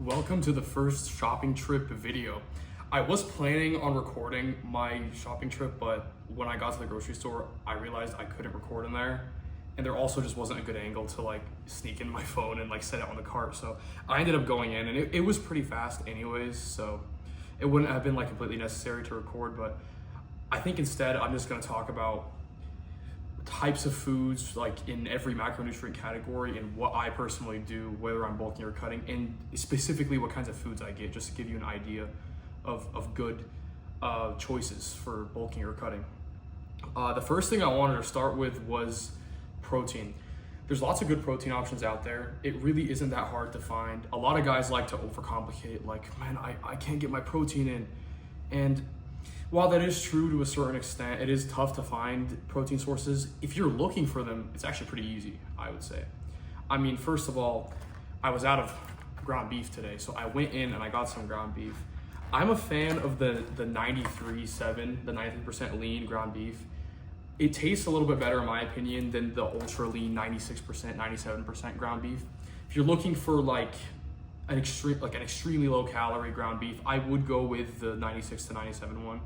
Welcome to the first shopping trip video. I was planning on recording my shopping trip, but when I got to the grocery store, I realized I couldn't record in there. And there also just wasn't a good angle to like sneak in my phone and like set it on the cart. So I ended up going in and it was pretty fast anyways. So it wouldn't have been like completely necessary to record, but I think instead I'm just gonna talk about types of foods like in every macronutrient category and what I personally do, whether I'm bulking or cutting, and specifically what kinds of foods I get, just to give you an idea of good choices for bulking or cutting. The first thing I wanted to start with was protein. There's lots of good protein options out there. It really isn't that hard to find. A lot of guys like to overcomplicate, like, man, I can't get my protein in. And while that is true to a certain extent, it is tough to find protein sources. If you're looking for them, it's actually pretty easy, I would say. I mean, first of all, I was out of ground beef today, so I went in and I got some ground beef. I'm a fan of the 93.7, the 93% lean ground beef. It tastes a little bit better in my opinion than the ultra lean 96%, 97% ground beef. If you're looking for like an extremely low calorie ground beef, I would go with the 96 to 97 one.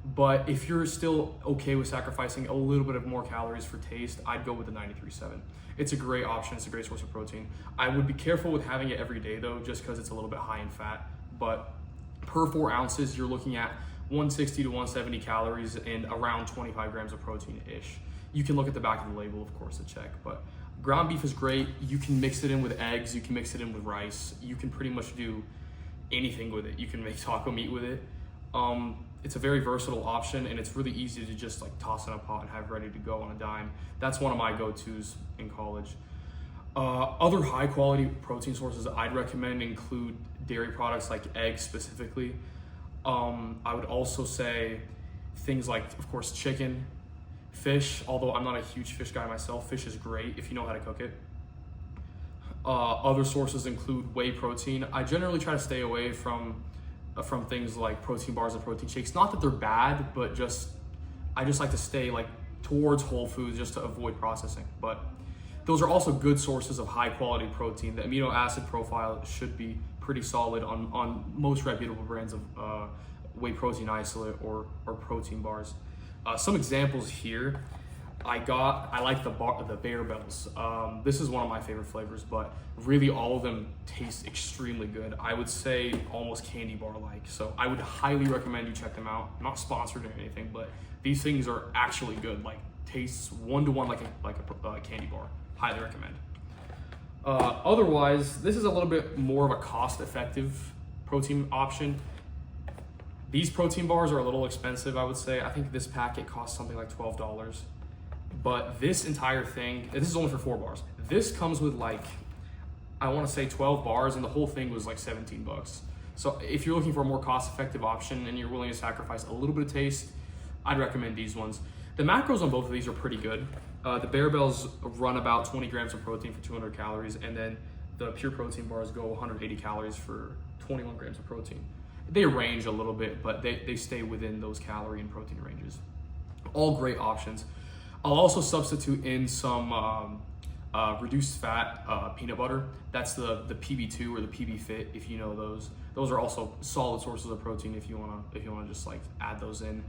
But if you're still okay with sacrificing a little bit of more calories for taste, I'd go with the 93.7. It's a great option. It's a great source of protein. I would be careful with having it every day though, just because it's a little bit high in fat. But per 4 ounces, you're looking at 160 to 170 calories and around 25 grams of protein-ish. You can look at the back of the label, of course, to check. But ground beef is great. You can mix it in with eggs. You can mix it in with rice. You can pretty much do anything with it. You can make taco meat with it. It's a very versatile option, and it's really easy to just like toss in a pot and have ready to go on a dime. That's one of my go-tos in college. Other high quality protein sources I'd recommend include dairy products like eggs specifically. I would also say things like, of course, chicken, fish, although I'm not a huge fish guy myself. Fish is great if you know how to cook it. Other sources include whey protein. I generally try to stay away from things like protein bars and protein shakes. Not that they're bad, but I just like to stay like towards whole foods just to avoid processing. But those are also good sources of high quality protein. The amino acid profile should be pretty solid on most reputable brands of whey protein isolate or protein bars. Some examples here. I like the Bear Bells. This is one of my favorite flavors, but really all of them taste extremely good. I would say almost candy bar like. So I would highly recommend you check them out. I'm not sponsored or anything, but these things are actually good. Like tastes one-to-one like a candy bar. Highly recommend. Otherwise, this is a little bit more of a cost-effective protein option. These protein bars are a little expensive, I would say. I think this packet costs something like $12. But this entire thing, this is only for 4 bars. This comes with like, I want to say 12 bars, and the whole thing was like 17 bucks. So if you're looking for a more cost-effective option and you're willing to sacrifice a little bit of taste, I'd recommend these ones. The macros on both of these are pretty good. The Bear Bells run about 20 grams of protein for 200 calories, and then the pure protein bars go 180 calories for 21 grams of protein. They range a little bit, but they stay within those calorie and protein ranges. All great options. I'll also substitute in some reduced fat peanut butter. That's the PB2 or the PB Fit, if you know those. Those are also solid sources of protein if you wanna just like add those in.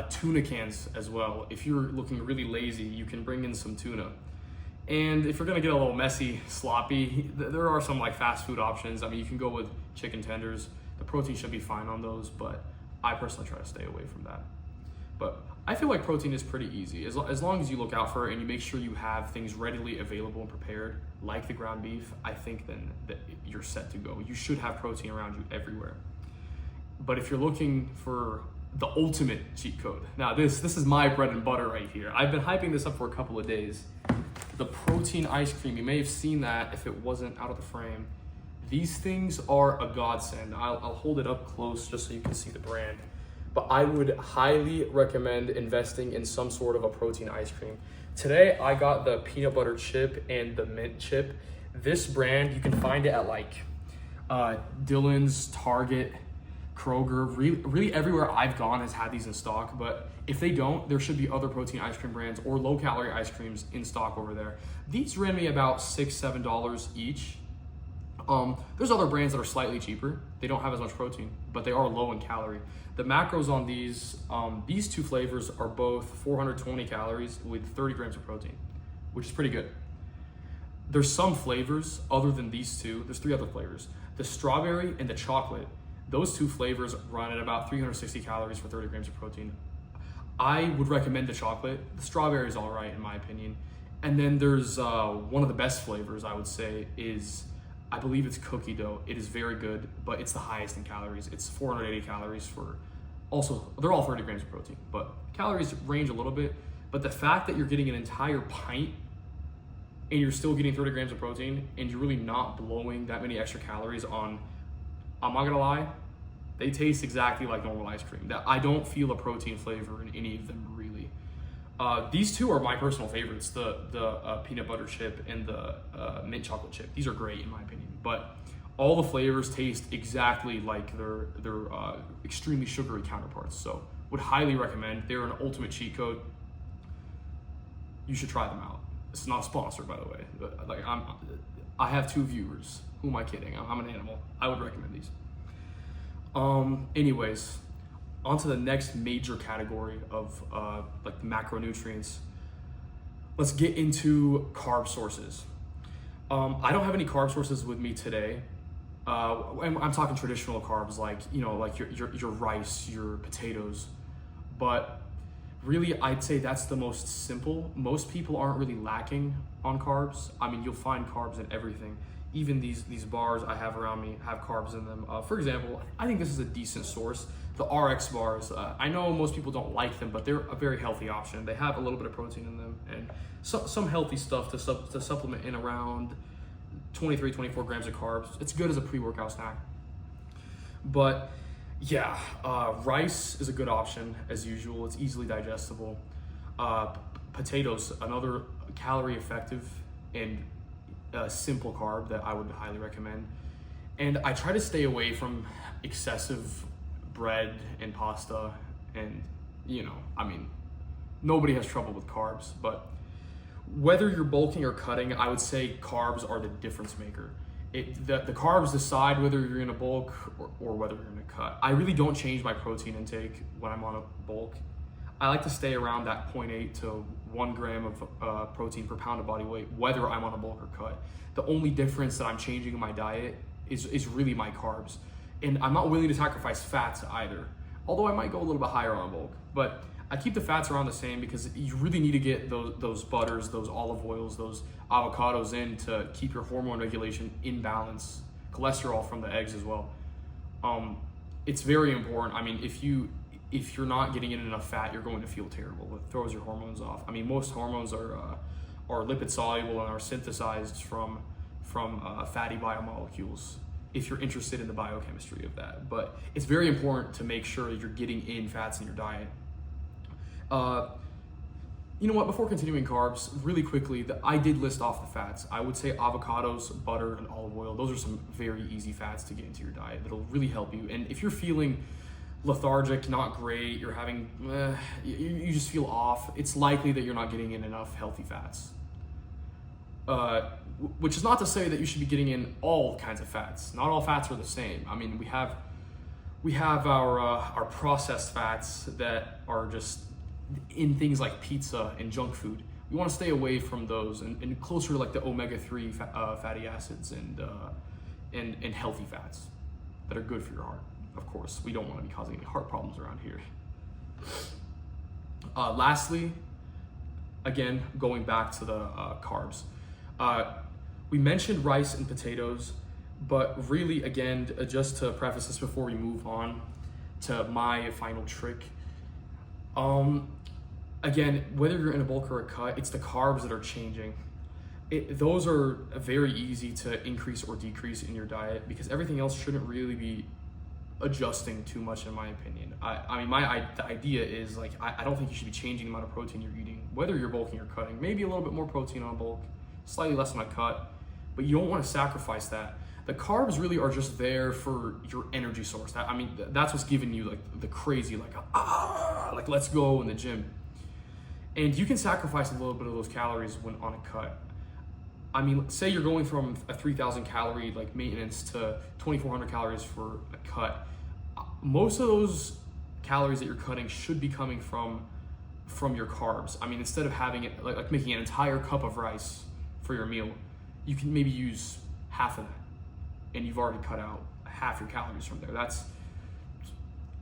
Tuna cans as well. If you're looking really lazy, you can bring in some tuna. And if you're gonna get a little messy, sloppy, there are some like fast food options. I mean, you can go with chicken tenders. The protein should be fine on those, but I personally try to stay away from that. But I feel like protein is pretty easy. As long as you look out for it and you make sure you have things readily available and prepared, like the ground beef, I think then that you're set to go. You should have protein around you everywhere. But if you're looking for the ultimate cheat code, now this is my bread and butter right here. I've been hyping this up for a couple of days. The protein ice cream, you may have seen that if it wasn't out of the frame. These things are a godsend. I'll hold it up close just so you can see the brand. But I would highly recommend investing in some sort of a protein ice cream. Today, I got the peanut butter chip and the mint chip. This brand, you can find it at like Dillon's, Target, Kroger. Really everywhere I've gone has had these in stock, but if they don't, there should be other protein ice cream brands or low calorie ice creams in stock over there. These ran me about $6-7 each. There's other brands that are slightly cheaper. They don't have as much protein, but they are low in calorie. The macros on these two flavors are both 420 calories with 30 grams of protein, which is pretty good. There's some flavors other than these two. There's 3 other flavors. The strawberry and the chocolate, those 2 flavors run at about 360 calories for 30 grams of protein. I would recommend the chocolate. The strawberry is all right in my opinion. And then there's one of the best flavors I would say is, I believe it's cookie dough. It is very good, but it's the highest in calories. It's 480 calories for, also, they're all 30 grams of protein, but calories range a little bit. But the fact that you're getting an entire pint and you're still getting 30 grams of protein and you're really not blowing that many extra calories on, I'm not gonna lie, they taste exactly like normal ice cream. That I don't feel a protein flavor in any of them really. These 2 are my personal favorites, the peanut butter chip and the mint chocolate chip. These are great in my opinion, but all the flavors taste exactly like their extremely sugary counterparts. So would highly recommend. They're an ultimate cheat code. You should try them out. It's not a sponsor, by the way. But like I have 2 viewers. Who am I kidding? I'm an animal. I would recommend these. Anyways, on to the next major category of like the macronutrients. Let's get into carb sources. I don't have any carb sources with me today. I'm talking traditional carbs, like like your rice, your potatoes, but really I'd say that's the most simple. Most people aren't really lacking on carbs. I mean, you'll find carbs in everything. Even these bars I have around me have carbs in them. For example, I think this is a decent source. The RX bars, I know most people don't like them, but they're a very healthy option. They have a little bit of protein in them and some healthy stuff to supplement in around 23, 24 grams of carbs. It's good as a pre-workout snack. But yeah, rice is a good option as usual. It's easily digestible. Potatoes, another calorie effective and simple carb that I would highly recommend. And I try to stay away from excessive bread and pasta, and I mean, nobody has trouble with carbs, but whether you're bulking or cutting, I would say carbs are the difference maker. The carbs decide whether you're in a bulk or whether you're in a cut. I really don't change my protein intake when I'm on a bulk. I like to stay around that 0.8 to 1 gram of protein per pound of body weight, whether I'm on a bulk or cut. The only difference that I'm changing in my diet is really my carbs. And I'm not willing to sacrifice fats either, although I might go a little bit higher on a bulk. But I keep the fats around the same because you really need to get those butters, those olive oils, those avocados in to keep your hormone regulation in balance. Cholesterol from the eggs as well. It's very important. I mean, if you're not getting in enough fat, you're going to feel terrible. It throws your hormones off. I mean, most hormones are lipid soluble and are synthesized from fatty biomolecules, if you're interested in the biochemistry of that. But it's very important to make sure that you're getting in fats in your diet. You know what, before continuing carbs, really quickly, I did list off the fats. I would say avocados, butter, and olive oil. Those are some very easy fats to get into your diet that'll really help you. And if you're feeling lethargic, not great, you're having, you just feel off, it's likely that you're not getting in enough healthy fats. Which is not to say that you should be getting in all kinds of fats. Not all fats are the same. I mean, we have our processed fats that are just in things like pizza and junk food. We want to stay away from those and closer to like the omega-3 fatty acids and healthy fats that are good for your heart. Of course, we don't want to be causing any heart problems around here. Lastly, again, going back to the carbs. We mentioned rice and potatoes, but really, again, just to preface this before we move on to my final trick, again, whether you're in a bulk or a cut, it's the carbs that are changing. Those are very easy to increase or decrease in your diet because everything else shouldn't really be adjusting too much, in my opinion. I mean, the idea is like, I don't think you should be changing the amount of protein you're eating, whether you're bulking or cutting. Maybe a little bit more protein on a bulk, slightly less on a cut, but you don't want to sacrifice that. The carbs really are just there for your energy source. I mean, that's what's giving you like the crazy, like let's go in the gym. And you can sacrifice a little bit of those calories when on a cut. I mean, say you're going from a 3,000 calorie like maintenance to 2,400 calories for a cut. Most of those calories that you're cutting should be coming from your carbs. I mean, instead of having it like making an entire cup of rice for your meal, you can maybe use half of that, and you've already cut out half your calories from there.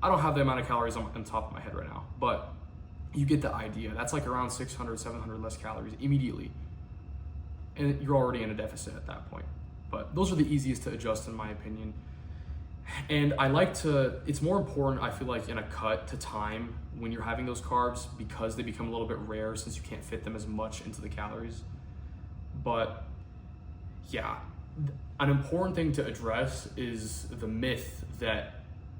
I don't have the amount of calories on the top of my head right now, but you get the idea. That's like around 600, 700 less calories immediately. And you're already in a deficit at that point. But those are the easiest to adjust in my opinion. And it's more important, I feel like, in a cut to time when you're having those carbs, because they become a little bit rare since you can't fit them as much into the calories. But yeah, an important thing to address is the myth that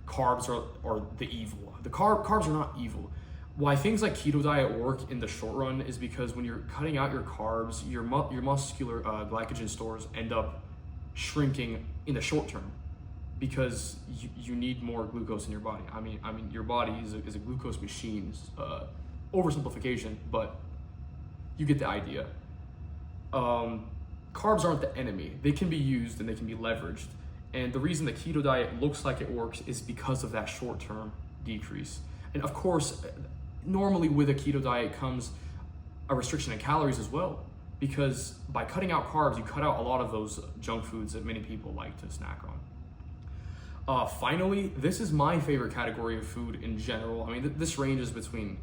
carbs are the evil. Carbs are not evil. Why things like keto diet work in the short run is because when you're cutting out your carbs, your muscular glycogen stores end up shrinking in the short term because you need more glucose in your body. I mean, your body is a glucose machine. Oversimplification, but you get the idea. Carbs aren't the enemy. They can be used and they can be leveraged. And the reason the keto diet looks like it works is because of that short-term decrease. And of course, normally with a keto diet comes a restriction in calories as well, because by cutting out carbs, you cut out a lot of those junk foods that many people like to snack on. Finally, this is my favorite category of food in general. I mean, this ranges between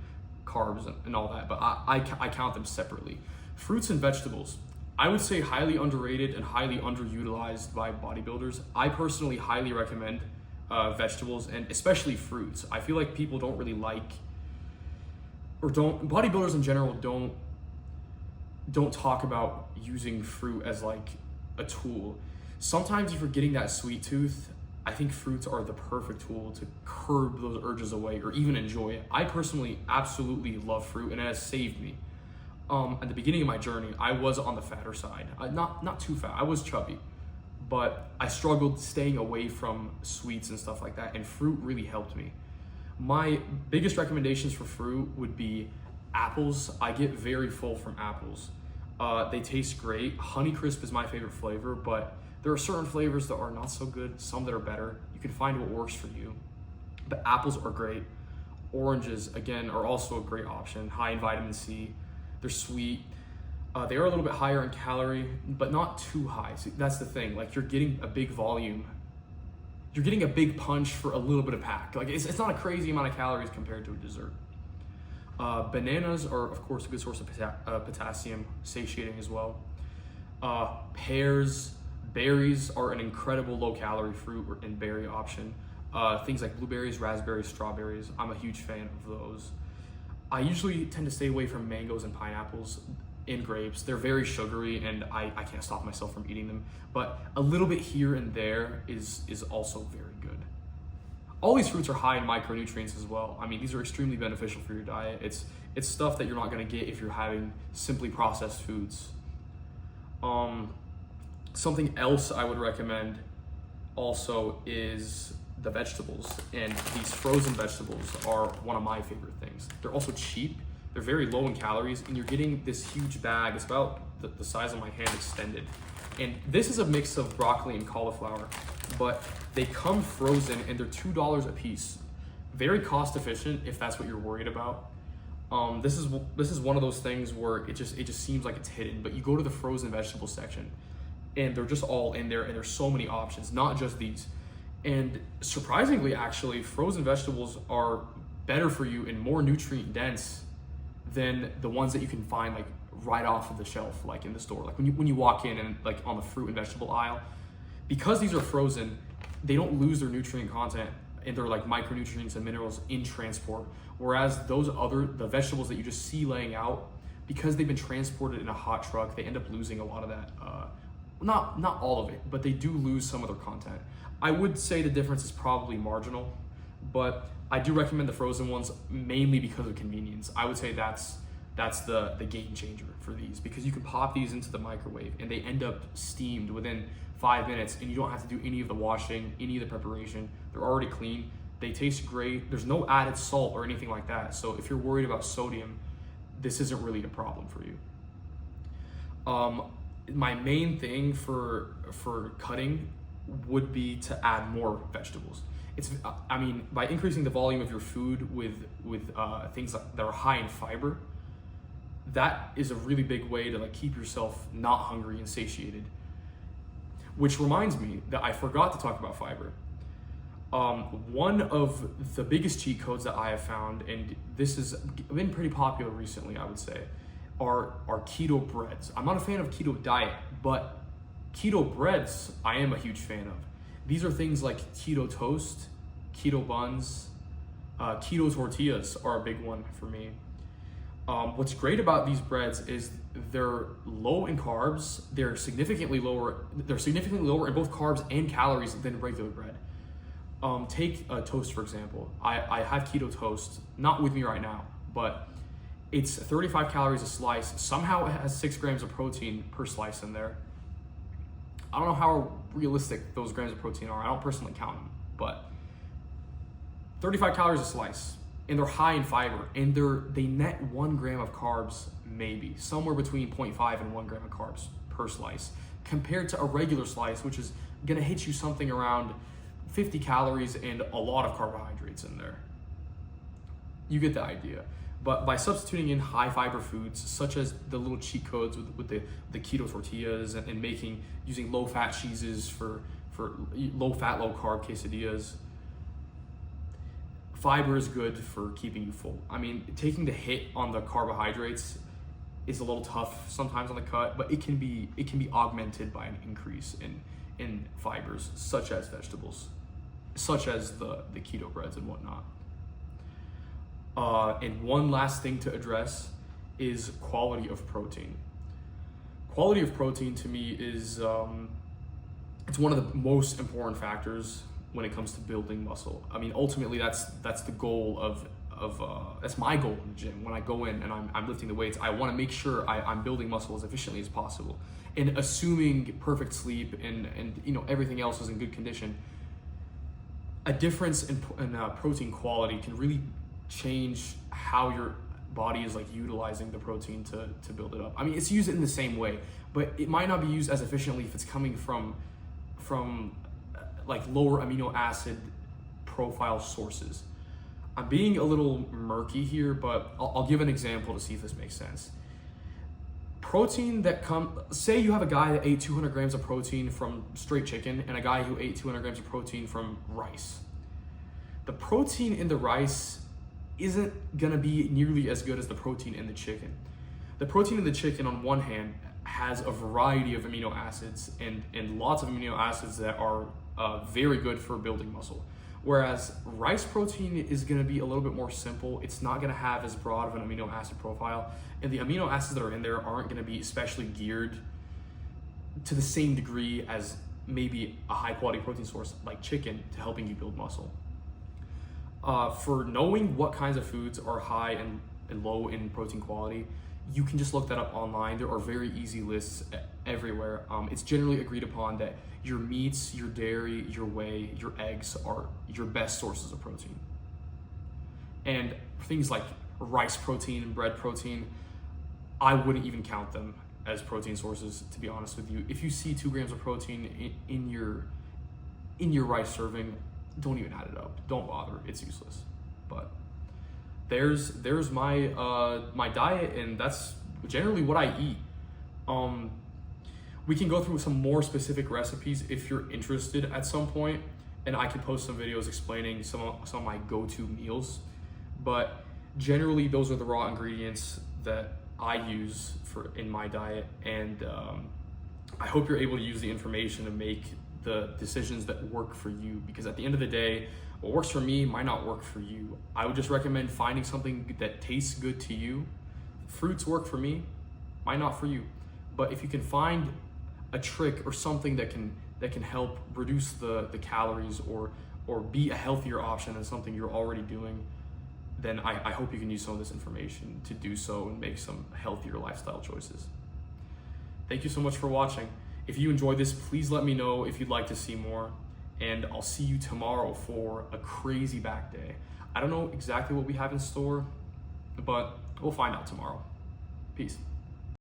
carbs and all that, but I count them separately. Fruits and vegetables. I would say highly underrated and highly underutilized by bodybuilders. I personally highly recommend vegetables and especially fruits. I feel like people don't really bodybuilders in general don't talk about using fruit as like a tool. Sometimes if you're getting that sweet tooth, I think fruits are the perfect tool to curb those urges away or even enjoy it. I personally absolutely love fruit and it has saved me. At the beginning of my journey, I was on the fatter side. Not too fat, I was chubby, but I struggled staying away from sweets and stuff like that, and fruit really helped me. My biggest recommendations for fruit would be apples. I get very full from apples. They taste great. Honeycrisp is my favorite flavor, but there are certain flavors that are not so good, some that are better. You can find what works for you. But apples are great. Oranges, again, are also a great option, high in vitamin C. They're sweet. They are a little bit higher in calorie, but not too high. So that's the thing. Like, you're getting a big volume. You're getting a big punch for a little bit of pack. Like, it's not a crazy amount of calories compared to a dessert. Bananas are, of course, a good source of potassium, satiating as well. Pears, berries are an incredible low-calorie fruit and berry option. Things like blueberries, raspberries, strawberries. I'm a huge fan of those. I usually tend to stay away from mangoes and pineapples and grapes. They're very sugary and I can't stop myself from eating them. But a little bit here and there is also very good. All these fruits are high in micronutrients as well. I mean, these are extremely beneficial for your diet. It's stuff that you're not gonna get if you're having simply processed foods. Something else I would recommend also is the vegetables, and these frozen vegetables are one of my favorite things. They're also cheap, they're very low in calories, and you're getting this huge bag. It's about the size of my hand extended. And this is a mix of broccoli and cauliflower, but they come frozen and they're $2 a piece. Very cost efficient if that's what you're worried about. This is one of those things where it just seems like it's hidden, but you go to the frozen vegetable section and they're just all in there, and there's so many options, not just these. And surprisingly, actually, frozen vegetables are better for you and more nutrient dense than the ones that you can find like right off of the shelf, like in the store. Like when you walk in and like on the fruit and vegetable aisle, because these are frozen, they don't lose their nutrient content and they're like micronutrients and minerals in transport. Whereas the vegetables that you just see laying out, because they've been transported in a hot truck, they end up losing a lot of that. Not all of it, but they do lose some of their content. I would say the difference is probably marginal, but I do recommend the frozen ones mainly because of convenience. I would say that's the game changer for these, because you can pop these into the microwave and they end up steamed within 5 minutes, and you don't have to do any of the washing, any of the preparation. They're already clean. They taste great. There's no added salt or anything like that. So if you're worried about sodium, this isn't really a problem for you. my main thing for cutting would be to add more vegetables. I mean, by increasing the volume of your food with things that are high in fiber, that is a really big way to like keep yourself not hungry and satiated. Which reminds me that I forgot to talk about fiber. One of the biggest cheat codes that I have found, and this has been pretty popular recently, I would say, are keto breads. I'm not a fan of keto diet, but keto breads I am a huge fan of. These are things like keto toast, keto buns, keto tortillas are a big one for me. What's great about these breads is they're low in carbs. They're significantly lower in both carbs and calories than regular bread. Take toast, for example. I have keto toast, not with me right now, but it's 35 calories a slice. Somehow it has 6 grams of protein per slice in there. I don't know how realistic those grams of protein are. I don't personally count them, but 35 calories a slice, and they're high in fiber, and they net 1 gram of carbs, maybe somewhere between 0.5 and 1 gram of carbs per slice, compared to a regular slice, which is gonna hit you something around 50 calories and a lot of carbohydrates in there. You get the idea. But by substituting in high fiber foods, such as the little cheat codes with the keto tortillas and using low fat cheeses for low fat, low carb quesadillas, fiber is good for keeping you full. I mean, taking the hit on the carbohydrates is a little tough sometimes on the cut, but it can be augmented by an increase in fibers, such as vegetables, such as the keto breads and whatnot. And one last thing to address is quality of protein. Quality of protein to me is it's one of the most important factors when it comes to building muscle. I mean, ultimately that's the goal of that's my goal in the gym. When I go in and I'm lifting the weights, I want to make sure I'm building muscle as efficiently as possible. And assuming perfect sleep and everything else is in good condition, a difference in protein quality can really change how your body is like utilizing the protein to build it up. I mean, it's used in the same way, but it might not be used as efficiently if it's coming from like lower amino acid profile sources. I'm being a little murky here, but I'll give an example to see if this makes sense. Protein say you have a guy that ate 200 grams of protein from straight chicken and a guy who ate 200 grams of protein from rice. The protein in the rice isn't gonna be nearly as good as the protein in the chicken. The protein in the chicken, on one hand, has a variety of amino acids and lots of amino acids that are very good for building muscle. Whereas rice protein is gonna be a little bit more simple. It's not gonna have as broad of an amino acid profile, and the amino acids that are in there aren't gonna be especially geared to the same degree as maybe a high quality protein source like chicken to helping you build muscle. For knowing what kinds of foods are high and low in protein quality, you can just look that up online. There are very easy lists everywhere. It's generally agreed upon that your meats, your dairy, your whey, your eggs are your best sources of protein. And things like rice protein and bread protein, I wouldn't even count them as protein sources, to be honest with you. If you see 2 grams of protein in your rice serving, don't even add it up. Don't bother. It's useless. But there's my my diet, and that's generally what I eat. We can go through some more specific recipes if you're interested at some point, and I can post some videos explaining some of my go-to meals. But generally, those are the raw ingredients that I use in my diet, and I hope you're able to use the information to make the decisions that work for you, because at the end of the day, what works for me might not work for you. I would just recommend finding something that tastes good to you. Fruits work for me, might not for you. But if you can find a trick or something that can help reduce the calories or be a healthier option than something you're already doing, then I hope you can use some of this information to do so and make some healthier lifestyle choices. Thank you so much for watching. If you enjoyed this, please let me know if you'd like to see more, and I'll see you tomorrow for a crazy back day. I don't know exactly what we have in store, but we'll find out tomorrow. Peace.